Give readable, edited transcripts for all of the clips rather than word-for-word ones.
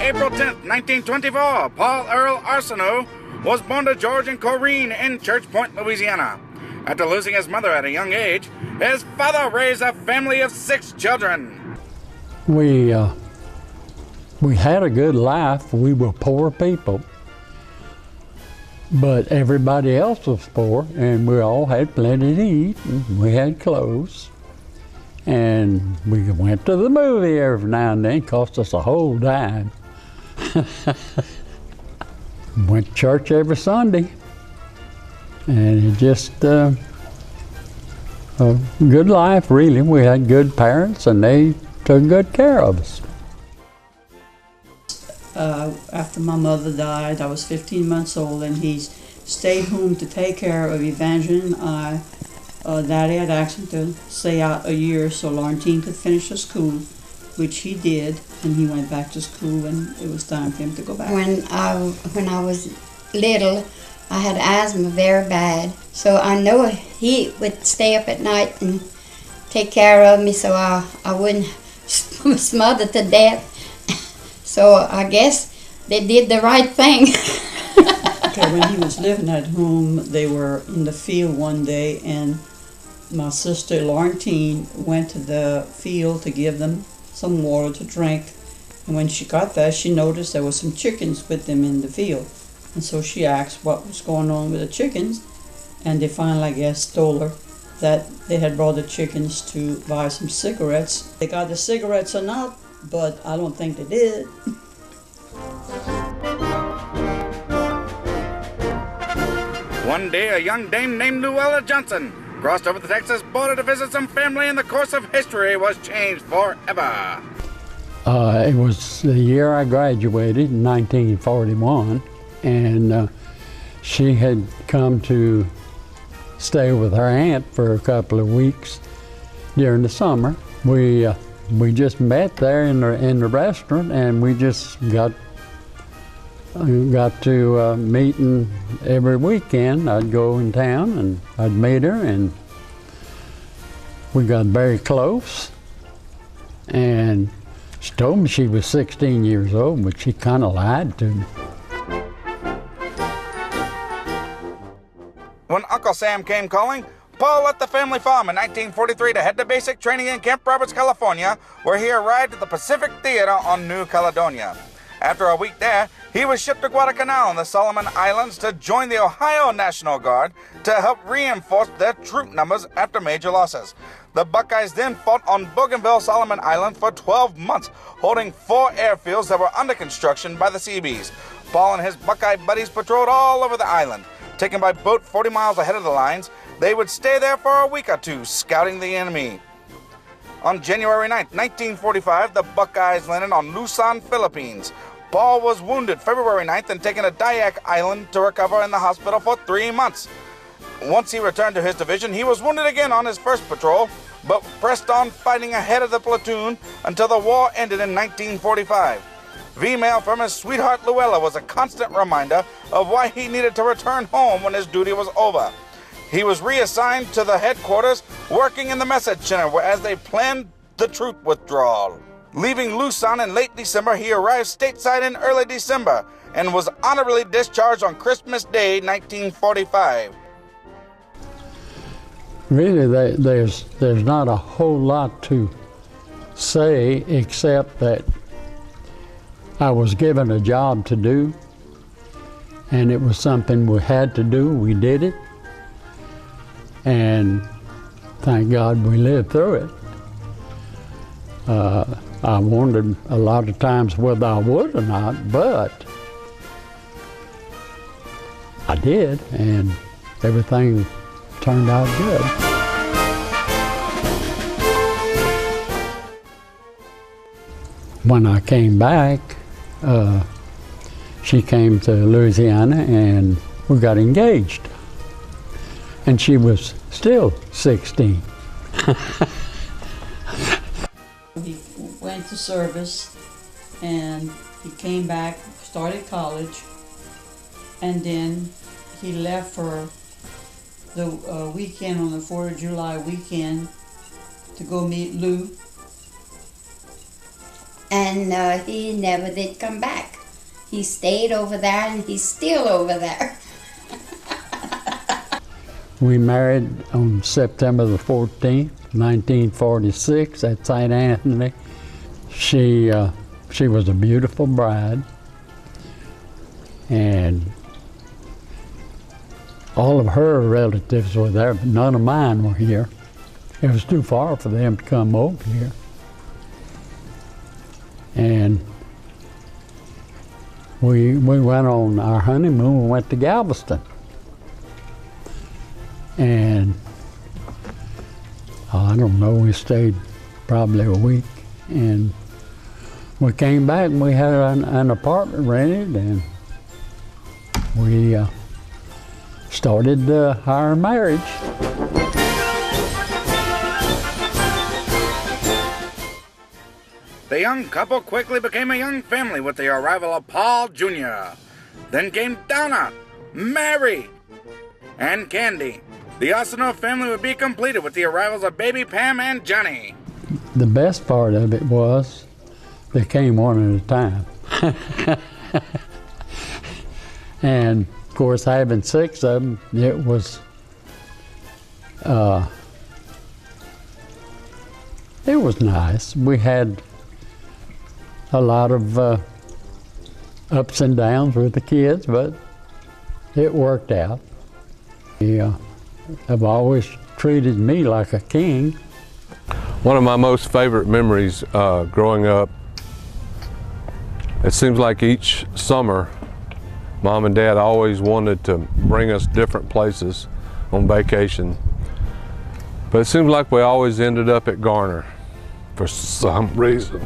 April 10th, 1924, Paul Earl Arsenault was born to George and Corrine in Church Point, Louisiana. After losing his mother at a young age, his father raised a family of 6 children. We had a good life. We were poor people, but everybody else was poor, and we all had plenty to eat, and we had clothes. And we went to the movie every now and then. It cost us a whole dime. Went to church every Sunday. And it just a good life, really. We had good parents, and they took good care of us. After my mother died, I was 15 months old, and he stayed home to take care of Evangeline and I. Daddy had asked him to stay out a year so Laurentine could finish her school, which he did, and he went back to school, and it was time for him to go back. When I was little, I had asthma very bad, so I know he would stay up at night and take care of me so I wouldn't smother to death. So I guess they did the right thing. Okay, when he was living at home, they were in the field one day, and my sister Laurentine went to the field to give them some water to drink. And when she got there, she noticed there were some chickens with them in the field. And so she asked what was going on with the chickens, and they finally, I guess, told her that they had brought the chickens to buy some cigarettes. They got the cigarettes or not, but I don't think they did. One day, a young dame named Luella Johnson crossed over the Texas border to visit some family, and the course of history was changed forever. It was the year I graduated in 1941, and she had come to stay with her aunt for a couple of weeks during the summer. We just met there in the restaurant, and we just got to meeting every weekend. I'd go in town and I'd meet her, and we got very close. And she told me she was 16 years old, but she kind of lied to me. When Uncle Sam came calling, Paul left the family farm in 1943 to head to basic training in Camp Roberts, California, where he arrived at the Pacific Theater on New Caledonia. After a week there, he was shipped to Guadalcanal in the Solomon Islands to join the Ohio National Guard to help reinforce their troop numbers after major losses. The Buckeyes then fought on Bougainville, Solomon Island for 12 months, holding 4 airfields that were under construction by the Seabees. Paul and his Buckeye buddies patrolled all over the island. Taken by boat 40 miles ahead of the lines, they would stay there for a week or two, scouting the enemy. On January 9, 1945, the Buckeyes landed on Luzon, Philippines. Paul was wounded February 9th and taken to Dayak Island to recover in the hospital for 3 months. Once he returned to his division, he was wounded again on his first patrol, but pressed on fighting ahead of the platoon until the war ended in 1945. V-mail from his sweetheart Luella was a constant reminder of why he needed to return home when his duty was over. He was reassigned to the headquarters, working in the message center as they planned the troop withdrawal. Leaving Luzon in late December, he arrived stateside in early December and was honorably discharged on Christmas Day, 1945. Really, there's not a whole lot to say except that I was given a job to do, and it was something we had to do. We did it, and thank God we lived through it. I wondered a lot of times whether I would or not, but I did, and everything turned out good. When I came back, she came to Louisiana and we got engaged. And she was still 16. He went to service, and he came back, started college, and then he left for the weekend on the 4th of July weekend to go meet Lou. and he never did come back. He stayed over there, and he's still over there. We married on September the 14th, 1946 at St. Anthony. She was a beautiful bride, and all of her relatives were there, but none of mine were here. It was too far for them to come over here. And we went on our honeymoon, we went to Galveston. And I don't know, we stayed probably a week, and we came back and we had an apartment rented, and we started our marriage. The young couple quickly became a young family with the arrival of Paul Jr. Then came Donna, Mary, and Candy. The Ossino family would be completed with the arrivals of baby Pam and Johnny. The best part of it was they came one at a time. And of course, having 6 of them, it was nice. We had a lot of ups and downs with the kids, but it worked out. They have always treated me like a king. One of my most favorite memories growing up, it seems like each summer, Mom and Dad always wanted to bring us different places on vacation. But it seems like we always ended up at Garner for some reason.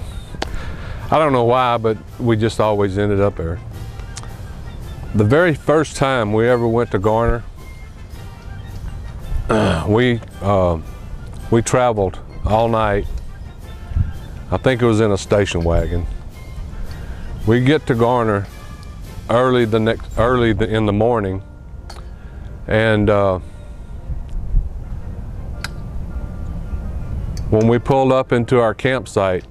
I don't know why, but we just always ended up there. The very first time we ever went to Garner, we traveled all night. I think it was in a station wagon. We get to Garner early in the morning, and when we pulled up into our campsite,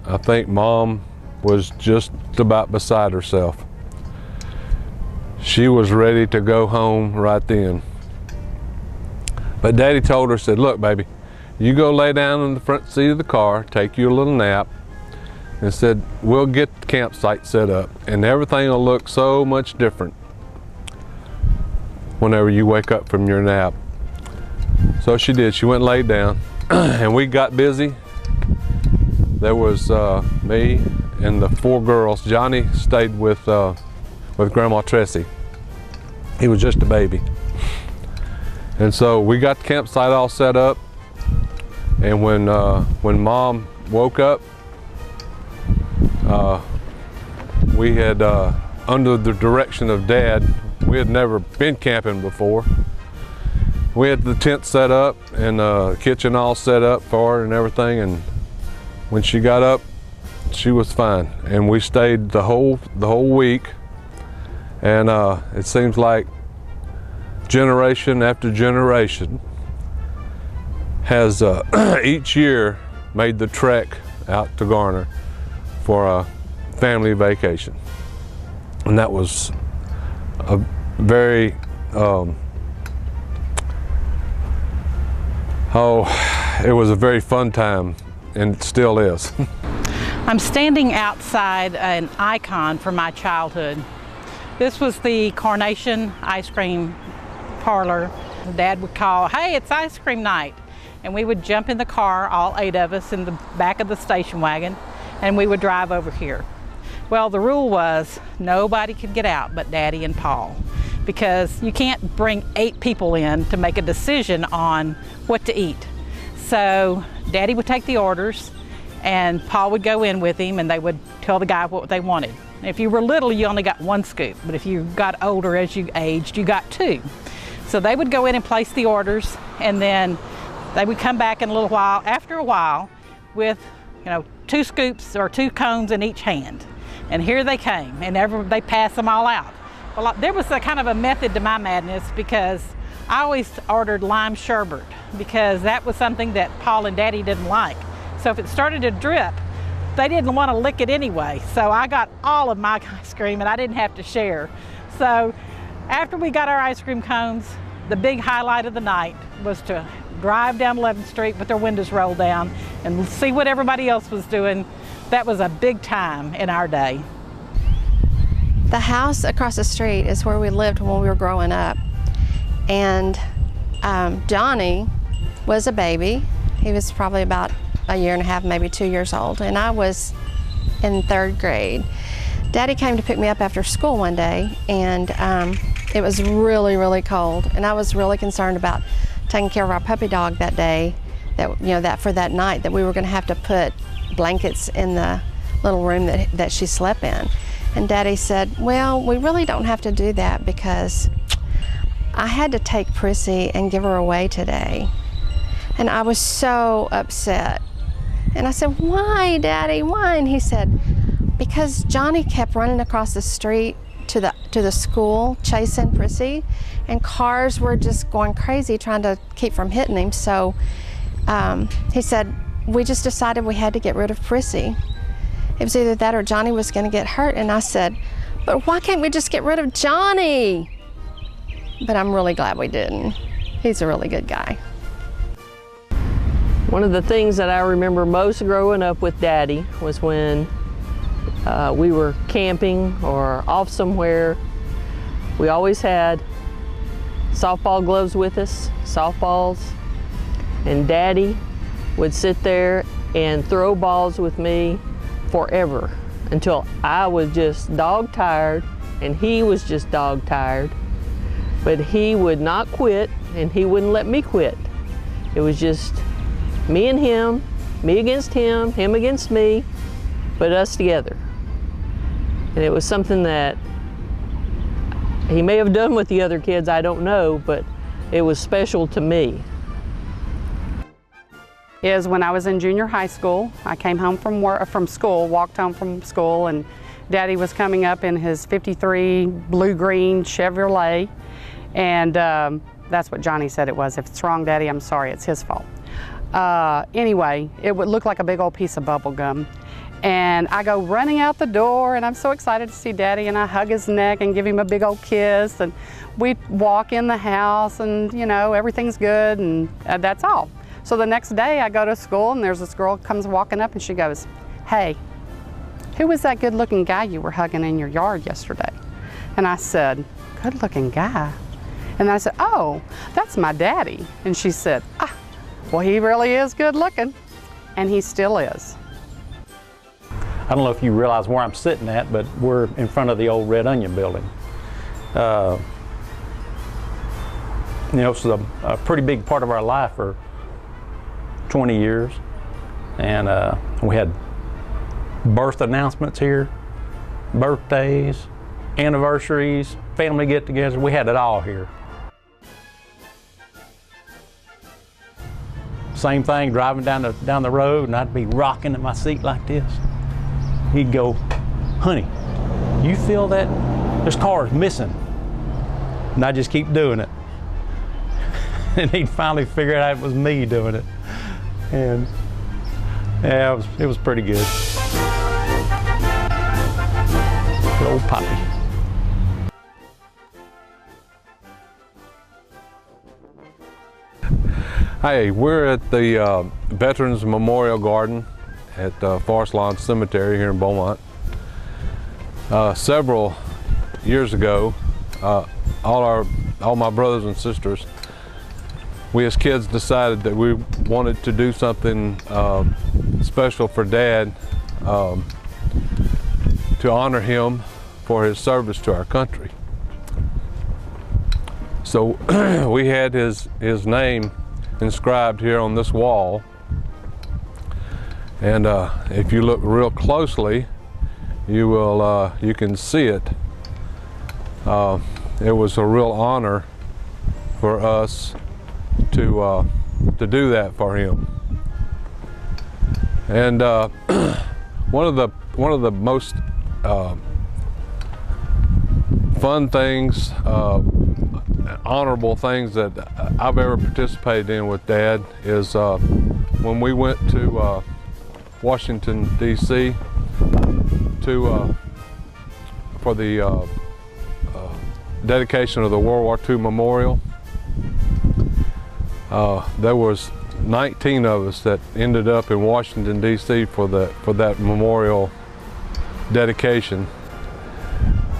I think Mom was just about beside herself. She was ready to go home right then. But Daddy told her, said, "Look, baby, you go lay down in the front seat of the car, take you a little nap," and said, "We'll get the campsite set up, and everything will look so much different whenever you wake up from your nap." So she did. She went and laid down, and we got busy. There was me and the 4 girls. Johnny stayed with Grandma Tressie. He was just a baby. And so we got the campsite all set up, and when Mom woke up, we had, under the direction of Dad, we had never been camping before. We had the tent set up and the kitchen all set up for her and everything, and when she got up, she was fine. And we stayed the whole week, and it seems like generation after generation has each year made the trek out to Garner for a family vacation. And that was a very, it was a very fun time, and it still is. I'm standing outside an icon from my childhood. This was the Carnation ice cream parlor. Dad would call, "Hey, it's ice cream night." And we would jump in the car, all 8 of us, in the back of the station wagon, and we would drive over here. Well, the rule was nobody could get out but Daddy and Paul, because you can't bring 8 people in to make a decision on what to eat. So Daddy would take the orders, and Paul would go in with him, and they would tell the guy what they wanted. If you were little, you only got 1 scoop, but if you got older as you aged, you got 2. So they would go in and place the orders, and then they would come back in a little while, after a while, with 2 scoops or 2 cones in each hand. And here they came, and they passed them all out. Well, there was a kind of a method to my madness, because I always ordered lime sherbet, because that was something that Paul and Daddy didn't like. So if it started to drip, they didn't want to lick it anyway. So I got all of my ice cream and I didn't have to share. So after we got our ice cream cones, the big highlight of the night was to drive down 11th Street with their windows rolled down and see what everybody else was doing. That was a big time in our day. The house across the street is where we lived when we were growing up. And Johnny was a baby. He was probably about a year and a half, maybe 2 years old, and I was in 3rd grade. Daddy came to pick me up after school one day, and it was really, really cold, and I was really concerned about taking care of our puppy dog that day, that for that night, that we were going to have to put blankets in the little room that she slept in. And Daddy said, well, we really don't have to do that because I had to take Prissy and give her away today. And I was so upset. And I said, why, Daddy, why? And he said, because Johnny kept running across the street to the school, chasing Prissy, and cars were just going crazy trying to keep from hitting him. So he said, we just decided we had to get rid of Prissy. It was either that or Johnny was going to get hurt. And I said, but why can't we just get rid of Johnny? But I'm really glad we didn't. He's a really good guy. One of the things that I remember most growing up with Daddy was when we were camping or off somewhere. We always had softball gloves with us, softballs, and Daddy would sit there and throw balls with me forever until I was just dog tired and he was just dog tired. But he would not quit and he wouldn't let me quit. It was just me and him, me against him against me, but us together. And it was something that he may have done with the other kids, I don't know, but it was special to me. Is when I was in junior high school, I came home from school, walked home from school, and Daddy was coming up in his '53 blue-green Chevrolet, and that's what Johnny said it was. If it's wrong, Daddy, I'm sorry, it's his fault. Anyway, it would look like a big old piece of bubble gum. And I go running out the door, and I'm so excited to see Daddy, and I hug his neck and give him a big old kiss, and we walk in the house, and everything's good, and that's all. So the next day I go to school, and there's this girl comes walking up, and she goes, hey, who was that good-looking guy you were hugging in your yard yesterday? And I said, good-looking guy? And I said, oh, that's my Daddy. And she said, well, he really is good-looking, and he still is. I don't know if you realize where I'm sitting at, but we're in front of the old Red Onion building. It's a pretty big part of our life for 20 years. And we had birth announcements here, birthdays, anniversaries, family get-togethers. We had it all here. Same thing, driving down the road, and I'd be rocking in my seat like this. He'd go, honey, you feel that? There's cars missing. And I just keep doing it. And he'd finally figure out it was me doing it. And yeah, it was pretty good. Good old Poppy. Hey, we're at the Veterans Memorial Garden at Forest Lawn Cemetery here in Beaumont. Several years ago, all my brothers and sisters, we as kids decided that we wanted to do something special for Dad to honor him for his service to our country. So we had his name inscribed here on this wall. And if you look real closely, you can see it. It was a real honor for us to do that for him. And one of the most fun things, honorable things that I've ever participated in with Dad is when we went to Washington, D.C. For the dedication of the World War II memorial. There was 19 of us that ended up in Washington, D.C. for that memorial dedication.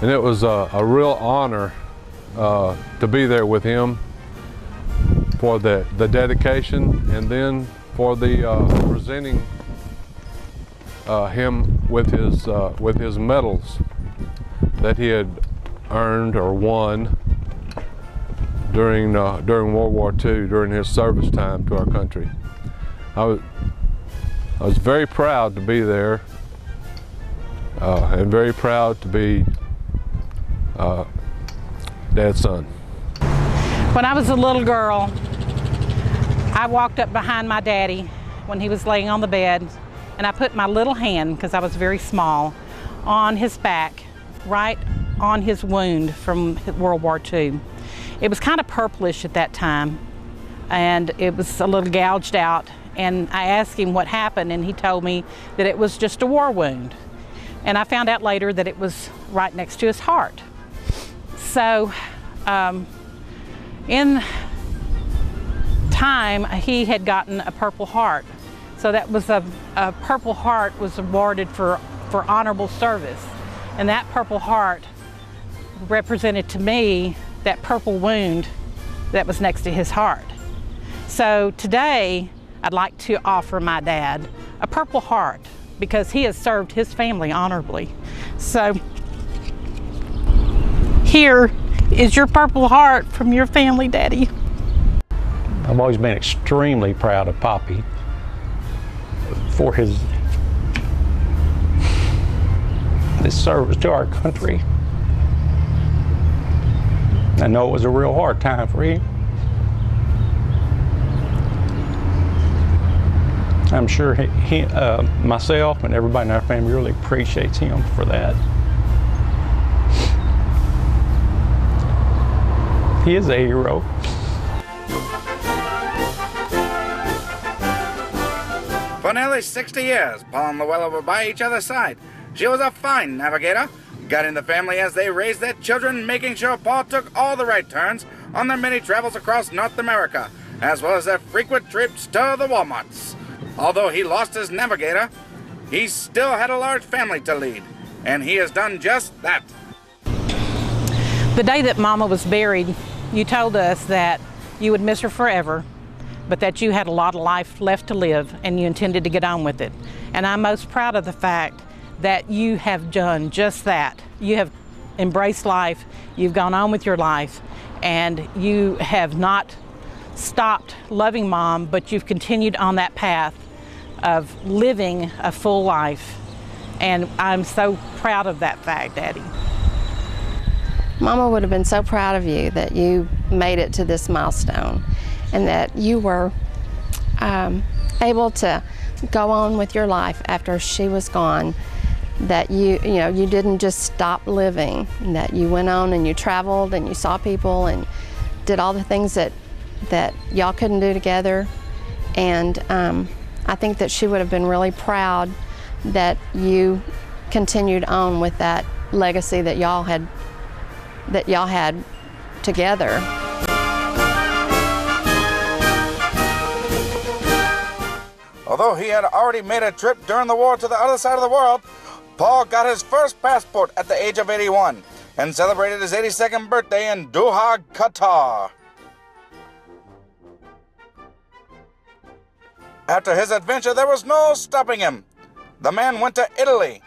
And it was a real honor to be there with him for the dedication, and then for the presenting him with his medals that he had earned or won during World War II, during his service time to our country. I was very proud to be there, and very proud to be Dad's son. When I was a little girl, I walked up behind my daddy when he was laying on the bed, and I put my little hand, because I was very small, on his back, right on his wound from World War II. It was kind of purplish at that time, and it was a little gouged out, and I asked him what happened, and he told me that it was just a war wound. And I found out later that it was right next to his heart. So in time, he had gotten a Purple Heart. So that was a Purple Heart was awarded for honorable service. And that Purple Heart represented to me that purple wound that was next to his heart. So today, I'd like to offer my dad a Purple Heart because he has served his family honorably. So here is your Purple Heart from your family, Daddy. I've always been extremely proud of Poppy for his service to our country. I know it was a real hard time for him. I'm sure myself and everybody in our family really appreciates him for that. He is a hero. For nearly 60 years, Paul and Luella were by each other's side. She was a fine navigator, guiding the family as they raised their children, making sure Paul took all the right turns on their many travels across North America, as well as their frequent trips to the Walmarts. Although he lost his navigator, he still had a large family to lead, and he has done just that. The day that Mama was buried, you told us that you would miss her forever, but that you had a lot of life left to live and you intended to get on with it. And I'm most proud of the fact that you have done just that. You have embraced life, you've gone on with your life, and you have not stopped loving Mom, but you've continued on that path of living a full life. And I'm so proud of that fact, Daddy. Mama would have been so proud of you that you made it to this milestone and that you were able to go on with your life after she was gone, that you didn't just stop living, that you went on and you traveled and you saw people and did all the things that y'all couldn't do together. And I think that she would have been really proud that you continued on with that legacy that y'all had together. Although he had already made a trip during the war to the other side of the world, Paul got his first passport at the age of 81 and celebrated his 82nd birthday in Doha, Qatar. After his adventure, there was no stopping him. The man went to Italy,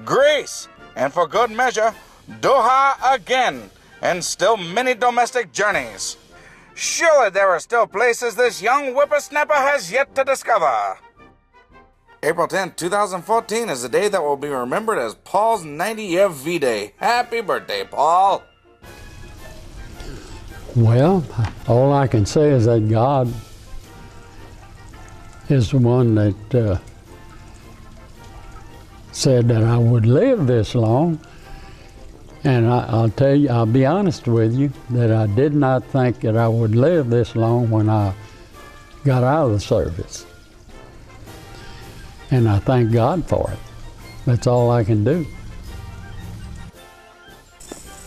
Greece, and for good measure, Doha again, and still many domestic journeys. Surely there are still places this young whippersnapper has yet to discover. April 10, 2014 is the day that will be remembered as Paul's 90-year V-Day. Happy birthday, Paul. Well, all I can say is that God is the one that said that I would live this long. And I'll tell you, I'll be honest with you, that I did not think that I would live this long when I got out of the service. And I thank God for it. That's all I can do.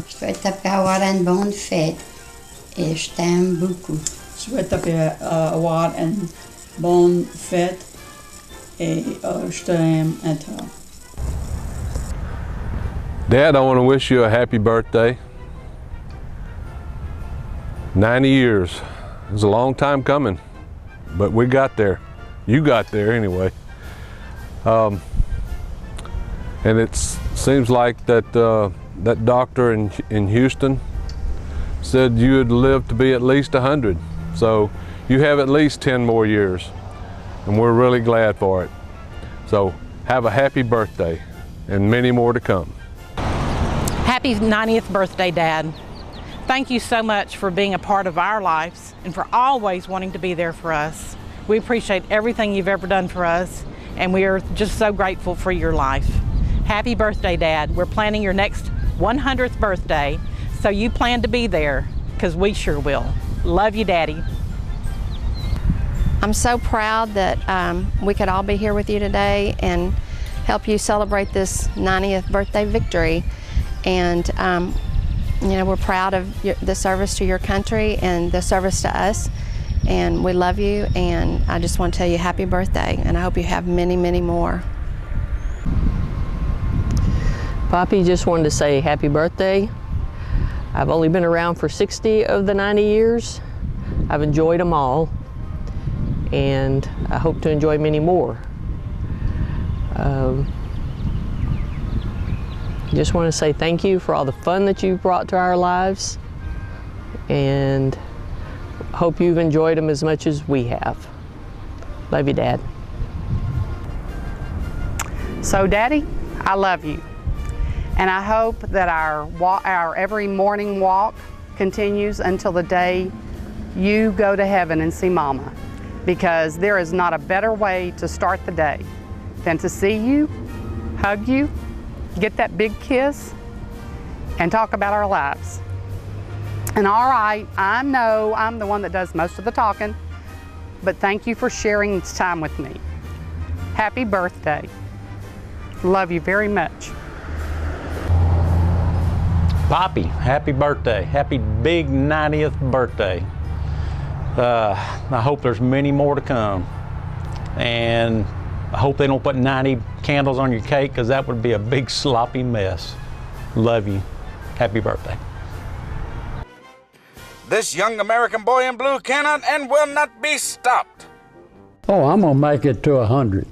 Je souhaite avoir une bonne fête et je t'aime beaucoup. Je souhaite avoir une bonne fête et je t'aime à toi. Dad, I want to wish you a happy birthday. 90 years. It was a long time coming, but we got there. You got there anyway. And it seems like that doctor in Houston said you would live to be at least 100. So you have at least 10 more years, and we're really glad for it. So have a happy birthday and many more to come. Happy 90th birthday, Dad. Thank you so much for being a part of our lives and for always wanting to be there for us. We appreciate everything you've ever done for us, and we are just so grateful for your life. Happy birthday, Dad. We're planning your next 100th birthday, so you plan to be there, because we sure will. Love you, Daddy. I'm so proud that we could all be here with you today and help you celebrate this 90th birthday victory. And you know, we're proud of the service to your country and the service to us, and we love you, and I just want to tell you happy birthday, and I hope you have many, many more. Poppy, just wanted to say happy birthday. I've only been around for 60 of the 90 years. I've enjoyed them all, and I hope to enjoy many more. Just want to say thank you for all the fun that you've brought to our lives, and hope you've enjoyed them as much as we have. Love you, Dad. So, Daddy, I love you. And I hope that our every morning walk continues until the day you go to heaven and see Mama, because there is not a better way to start the day than to see you, hug you, get that big kiss, and talk about our lives. And all right, I know I'm the one that does most of the talking, but thank you for sharing this time with me. Happy birthday. Love you very much. Poppy, happy birthday. Happy big 90th birthday. I hope there's many more to come. And I hope they don't put 90 candles on your cake, because that would be a big sloppy mess. Love you. Happy birthday. This young American boy in blue cannot and will not be stopped. Oh, I'm gonna make it to 100.